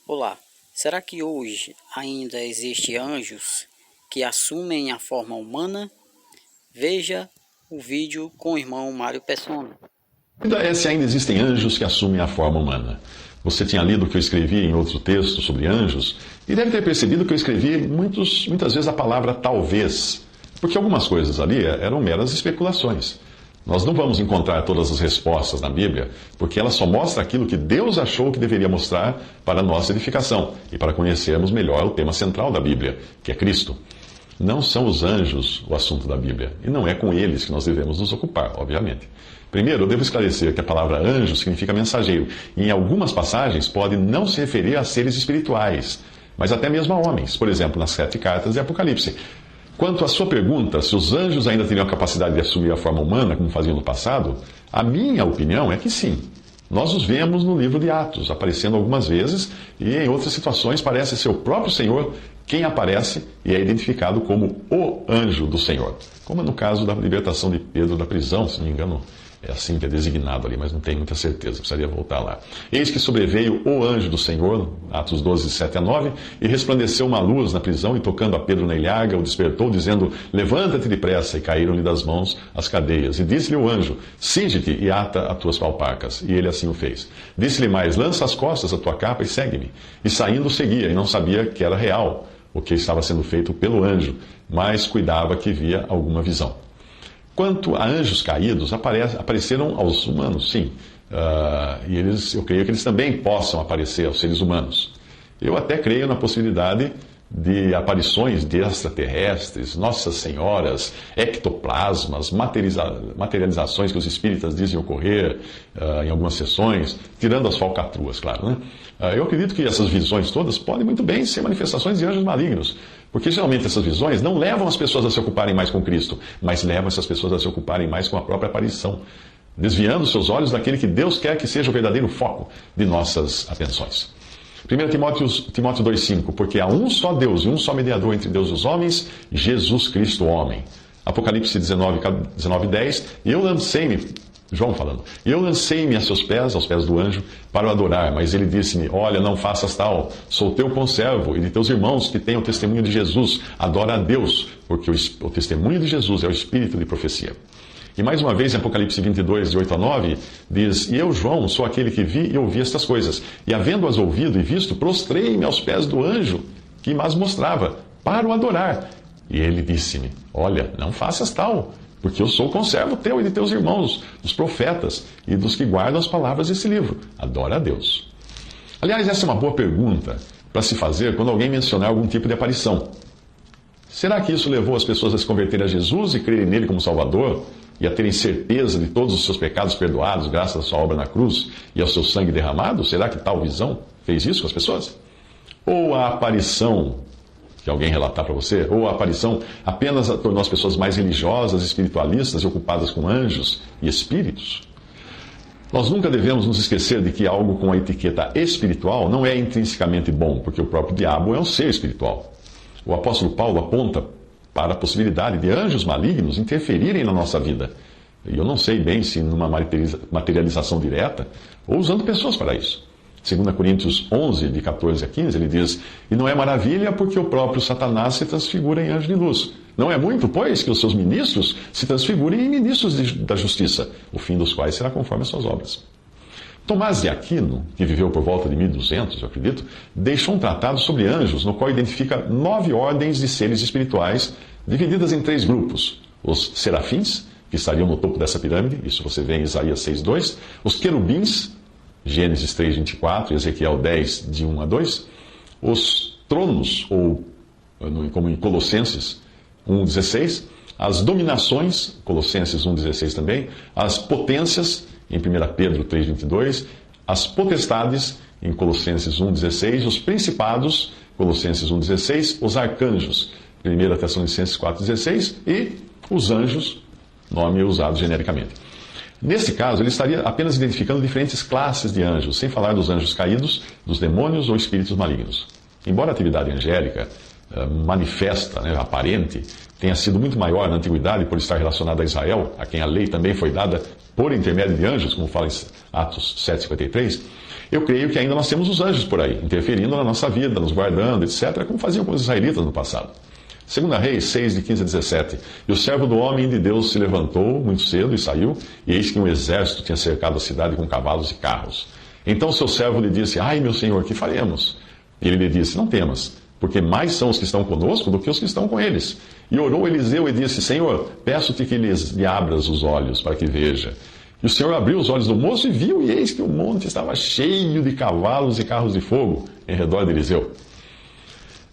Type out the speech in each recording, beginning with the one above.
Olá, será que hoje ainda existem anjos que assumem a forma humana? Veja o vídeo com o irmão Mário Persona. Se ainda existem anjos que assumem a forma humana. Você tinha lido o que eu escrevi em outro texto sobre anjos e deve ter percebido que eu escrevi muitas vezes a palavra talvez, porque algumas coisas ali eram meras especulações. Nós não vamos encontrar todas as respostas na Bíblia, porque ela só mostra aquilo que Deus achou que deveria mostrar para a nossa edificação e para conhecermos melhor o tema central da Bíblia, que é Cristo. Não são os anjos o assunto da Bíblia, e não é com eles que nós devemos nos ocupar, obviamente. Primeiro, eu devo esclarecer que a palavra anjo significa mensageiro, e em algumas passagens pode não se referir a seres espirituais, mas até mesmo a homens, por exemplo, nas 7 cartas de Apocalipse. Quanto à sua pergunta, se os anjos ainda teriam a capacidade de assumir a forma humana, como faziam no passado, a minha opinião é que sim. Nós os vemos no livro de Atos, aparecendo algumas vezes, e em outras situações parece ser o próprio Senhor quem aparece e é identificado como o anjo do Senhor. Como no caso da libertação de Pedro da prisão, se não me engano, é assim que é designado ali, mas não tenho muita certeza, precisaria voltar lá. Eis que sobreveio o anjo do Senhor, Atos 12, 7 a 9, e resplandeceu uma luz na prisão, e tocando a Pedro na ilharga, o despertou, dizendo, levanta-te depressa, e caíram-lhe das mãos as cadeias. E disse-lhe o anjo, cinge-te e ata as tuas palpacas. E ele assim o fez. Disse-lhe mais, lança as costas a tua capa e segue-me. E saindo seguia, e não sabia que era real o que estava sendo feito pelo anjo, mas cuidava que via alguma visão. Quanto a anjos caídos, apareceram aos humanos, sim. E eu creio que eles também possam aparecer aos seres humanos. Eu até creio na possibilidade de aparições de extraterrestres, Nossas Senhoras, ectoplasmas, materializações que os espíritas dizem ocorrer em algumas sessões, tirando as falcatruas, claro, né? Eu acredito que essas visões todas podem muito bem ser manifestações de anjos malignos, porque geralmente essas visões não levam as pessoas a se ocuparem mais com Cristo, mas levam essas pessoas a se ocuparem mais com a própria aparição, desviando seus olhos daquele que Deus quer que seja o verdadeiro foco de nossas atenções. 1 Timóteo 2,5, porque há um só Deus e um só mediador entre Deus e os homens, Jesus Cristo, homem. Apocalipse 19:10, e eu lancei-me, João falando, e eu lancei-me a seus pés, aos pés do anjo, para o adorar, mas ele disse-me, olha, não faças tal, sou teu conservo e de teus irmãos que têm o testemunho de Jesus, adora a Deus, porque o testemunho de Jesus é o espírito de profecia. E mais uma vez, em Apocalipse 22, de 8 a 9, diz, e eu, João, sou aquele que vi e ouvi estas coisas, e havendo-as ouvido e visto, prostrei-me aos pés do anjo, que mas mostrava, para o adorar. E ele disse-me, olha, não faças tal, porque eu sou conservo teu e de teus irmãos, dos profetas, e dos que guardam as palavras desse livro. Adora a Deus. Aliás, essa é uma boa pergunta para se fazer quando alguém mencionar algum tipo de aparição. Será que isso levou as pessoas a se converterem a Jesus e crerem nele como Salvador? E a terem certeza de todos os seus pecados perdoados graças à sua obra na cruz e ao seu sangue derramado? Será que tal visão fez isso com as pessoas? Ou a aparição, que alguém relatar para você, ou a aparição apenas tornou as pessoas mais religiosas, espiritualistas e ocupadas com anjos e espíritos? Nós nunca devemos nos esquecer de que algo com a etiqueta espiritual não é intrinsecamente bom, porque o próprio diabo é um ser espiritual. O apóstolo Paulo aponta para a possibilidade de anjos malignos interferirem na nossa vida. E eu não sei bem se numa materialização direta ou usando pessoas para isso. 2 Coríntios 11, de 14 a 15, ele diz, e não é maravilha porque o próprio Satanás se transfigura em anjo de luz. Não é muito, pois, que os seus ministros se transfigurem em ministros da justiça, o fim dos quais será conforme as suas obras. Tomás de Aquino, que viveu por volta de 1200, eu acredito, deixou um tratado sobre anjos, no qual identifica 9 ordens de seres espirituais, divididas em 3 grupos. Os serafins, que estariam no topo dessa pirâmide, isso você vê em Isaías 6:2. Os querubins, Gênesis 3:24 e Ezequiel 10, de 1 a 2. Os tronos, ou como em Colossenses 1:16. As dominações, Colossenses 1:16 também. As potências, em 1 Pedro 3:22, as potestades, em Colossenses 1:16, os principados, Colossenses 1:16, os arcanjos, 1 Tessalonicenses 4:16, e os anjos, nome usado genericamente. Nesse caso, ele estaria apenas identificando diferentes classes de anjos, sem falar dos anjos caídos, dos demônios ou espíritos malignos. Embora a atividade angélica manifesta, aparente, tenha sido muito maior na antiguidade por estar relacionado a Israel, a quem a lei também foi dada por intermédio de anjos, como fala em Atos 7,53, eu creio que ainda nós temos os anjos por aí, interferindo na nossa vida, nos guardando, etc., como faziam com os israelitas no passado. 2 Reis 6, de 15 a 17. E o servo do homem de Deus se levantou muito cedo e saiu, e eis que um exército tinha cercado a cidade com cavalos e carros. Então seu servo lhe disse: Ai, meu senhor, que faremos? E ele lhe disse: Não temas, porque mais são os que estão conosco do que os que estão com eles. E orou Eliseu e disse: Senhor, peço-te que lhe abras os olhos para que veja. E o Senhor abriu os olhos do moço e viu, e eis que o monte estava cheio de cavalos e carros de fogo em redor de Eliseu.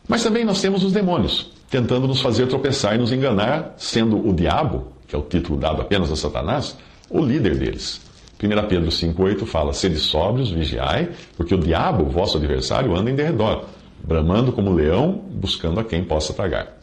Mas também nós temos os demônios, tentando nos fazer tropeçar e nos enganar, sendo o diabo, que é o título dado apenas a Satanás, o líder deles. 1 Pedro 5,8 fala: Sede sóbrios, vigiai, porque o diabo, vosso adversário, anda em derredor, bramando como leão, buscando a quem possa tragar.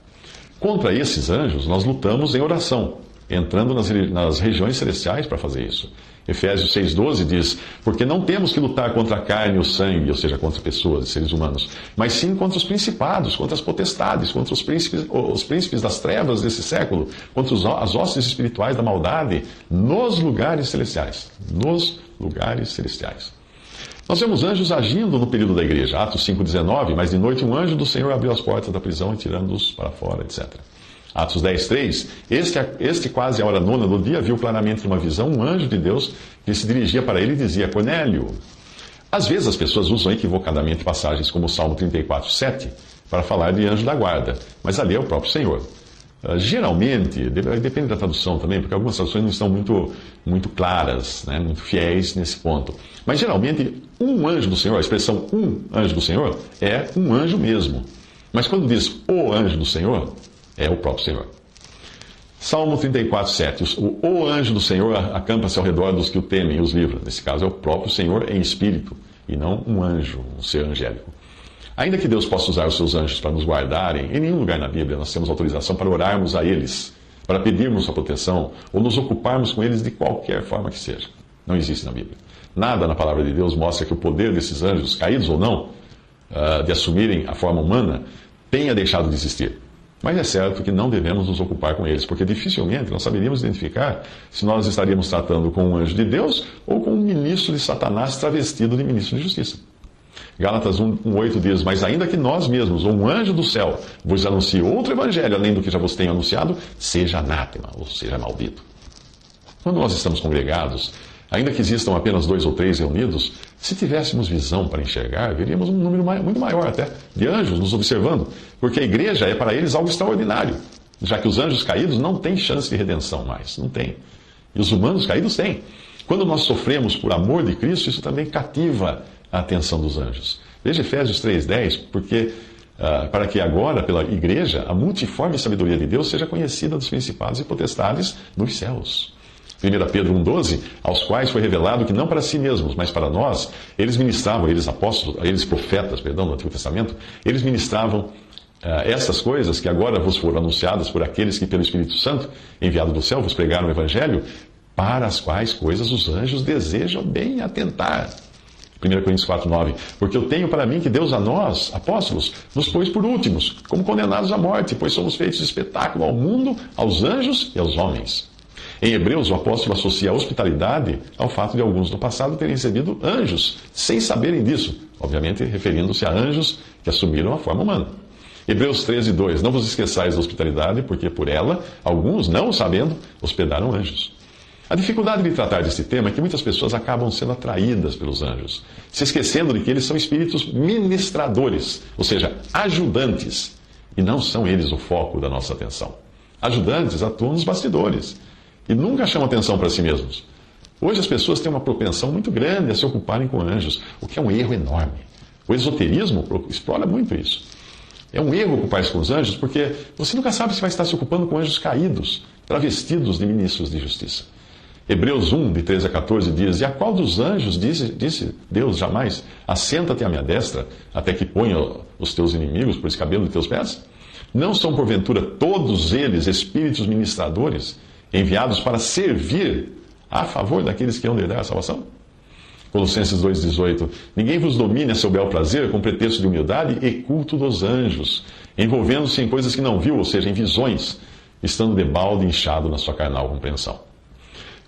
Contra esses anjos, nós lutamos em oração, entrando nas regiões celestiais para fazer isso. Efésios 6,12 diz: Porque não temos que lutar contra a carne e o sangue, ou seja, contra pessoas, seres humanos, mas sim contra os principados, contra as potestades, contra os príncipes das trevas desse século, contra as hostes espirituais da maldade nos lugares celestiais. Nos lugares celestiais. Nós vemos anjos agindo no período da igreja. Atos 5,19, mas de noite um anjo do Senhor abriu as portas da prisão e tirando-os para fora, etc. Atos 10,3, este quase à hora nona do dia viu claramente numa visão um anjo de Deus que se dirigia para ele e dizia: Cornélio. Às vezes as pessoas usam equivocadamente passagens como o Salmo 34,7 para falar de anjo da guarda, mas ali é o próprio Senhor. Geralmente, depende da tradução também, porque algumas traduções não estão muito claras, né, muito fiéis nesse ponto. Mas geralmente, um anjo do Senhor, a expressão um anjo do Senhor, é um anjo mesmo. Mas quando diz o anjo do Senhor, é o próprio Senhor. Salmo 34,7. O anjo do Senhor acampa-se ao redor dos que o temem e os livra. Nesse caso é o próprio Senhor em espírito, e não um anjo, um ser angélico. Ainda que Deus possa usar os seus anjos para nos guardarem, em nenhum lugar na Bíblia nós temos autorização para orarmos a eles, para pedirmos sua proteção, ou nos ocuparmos com eles de qualquer forma que seja. Não existe na Bíblia. Nada na palavra de Deus mostra que o poder desses anjos, caídos ou não, de assumirem a forma humana, tenha deixado de existir. Mas é certo que não devemos nos ocupar com eles, porque dificilmente nós saberíamos identificar se nós estaríamos tratando com um anjo de Deus ou com um ministro de Satanás travestido de ministro de justiça. Gálatas 1,8 diz: Mas ainda que nós mesmos, ou um anjo do céu, vos anuncie outro evangelho, além do que já vos tenho anunciado, seja anátema, ou seja, maldito. Quando nós estamos congregados, ainda que existam apenas 2 ou 3 reunidos, se tivéssemos visão para enxergar, veríamos um número muito maior até de anjos nos observando, porque a igreja é para eles algo extraordinário, já que os anjos caídos não têm chance de redenção mais, não tem. E os humanos caídos têm. Quando nós sofremos por amor de Cristo, isso também cativa a atenção dos anjos. Veja Efésios 3,10, porque para que agora, pela igreja, a multiforme sabedoria de Deus seja conhecida dos principados e potestades nos céus. 1 Pedro 1,12, aos quais foi revelado que não para si mesmos, mas para nós, eles ministravam, eles apóstolos, eles profetas, no Antigo Testamento, eles ministravam essas coisas que agora vos foram anunciadas por aqueles que pelo Espírito Santo, enviado do céu, vos pregaram o Evangelho, para as quais coisas os anjos desejam bem atentar. 1 Coríntios 4,9, porque eu tenho para mim que Deus a nós, apóstolos, nos pôs por últimos, como condenados à morte, pois somos feitos de espetáculo ao mundo, aos anjos e aos homens. Em Hebreus, o apóstolo associa a hospitalidade ao fato de alguns no passado terem recebido anjos, sem saberem disso, obviamente referindo-se a anjos que assumiram a forma humana. Hebreus 13,2, não vos esqueçais da hospitalidade, porque por ela, alguns, não sabendo, hospedaram anjos. A dificuldade de tratar deste tema é que muitas pessoas acabam sendo atraídas pelos anjos, se esquecendo de que eles são espíritos ministradores, ou seja, ajudantes, e não são eles o foco da nossa atenção. Ajudantes atuam nos bastidores e nunca chamam atenção para si mesmos. Hoje as pessoas têm uma propensão muito grande a se ocuparem com anjos, o que é um erro enorme. O esoterismo explora muito isso. É um erro ocupar-se com os anjos, porque você nunca sabe se vai estar se ocupando com anjos caídos, travestidos de ministros de justiça. Hebreus 1, de 13 a 14 diz: E a qual dos anjos disse Deus jamais: Assenta-te à minha destra, até que ponha os teus inimigos por escabelo de teus pés? Não são porventura todos eles espíritos ministradores, enviados para servir a favor daqueles que hão de herdar a salvação? Colossenses 2,18, ninguém vos domine a seu bel prazer com pretexto de humildade e culto dos anjos, envolvendo-se em coisas que não viu, ou seja, em visões, estando debalde inchado na sua carnal compreensão.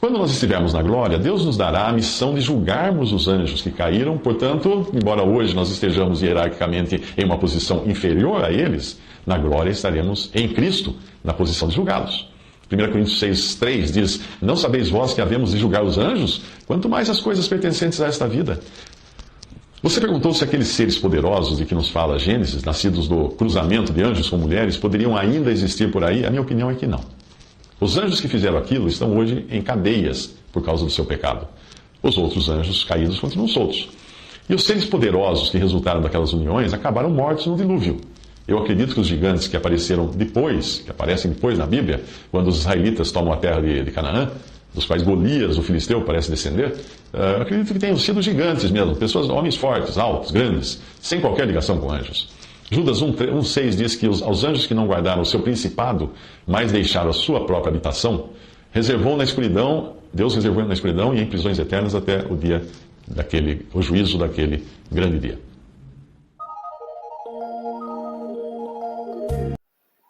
Quando nós estivermos na glória, Deus nos dará a missão de julgarmos os anjos que caíram. Portanto, embora hoje nós estejamos hierarquicamente em uma posição inferior a eles, na glória estaremos em Cristo, na posição de julgá-los. 1 Coríntios 6,3 diz: Não sabeis vós que havemos de julgar os anjos? Quanto mais as coisas pertencentes a esta vida. Você perguntou se aqueles seres poderosos de que nos fala Gênesis, nascidos do cruzamento de anjos com mulheres, poderiam ainda existir por aí? A minha opinião é que não. Os anjos que fizeram aquilo estão hoje em cadeias por causa do seu pecado. Os outros anjos caídos continuam soltos. E os seres poderosos que resultaram daquelas uniões acabaram mortos no dilúvio. Eu acredito que os gigantes que apareceram depois, que aparecem depois na Bíblia, quando os israelitas tomam a terra de Canaã, dos quais Golias, o filisteu, parece descender, acredito que tenham sido gigantes mesmo, pessoas, homens fortes, altos, grandes, sem qualquer ligação com anjos. Judas 1,6 diz que aos anjos que não guardaram o seu principado, mas deixaram a sua própria habitação, reservou na escuridão, Deus reservou na escuridão e em prisões eternas até o dia o juízo daquele grande dia.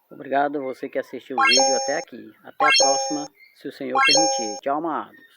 Obrigado a você que assistiu o vídeo até aqui. Até a próxima, se o Senhor permitir. Tchau, amados.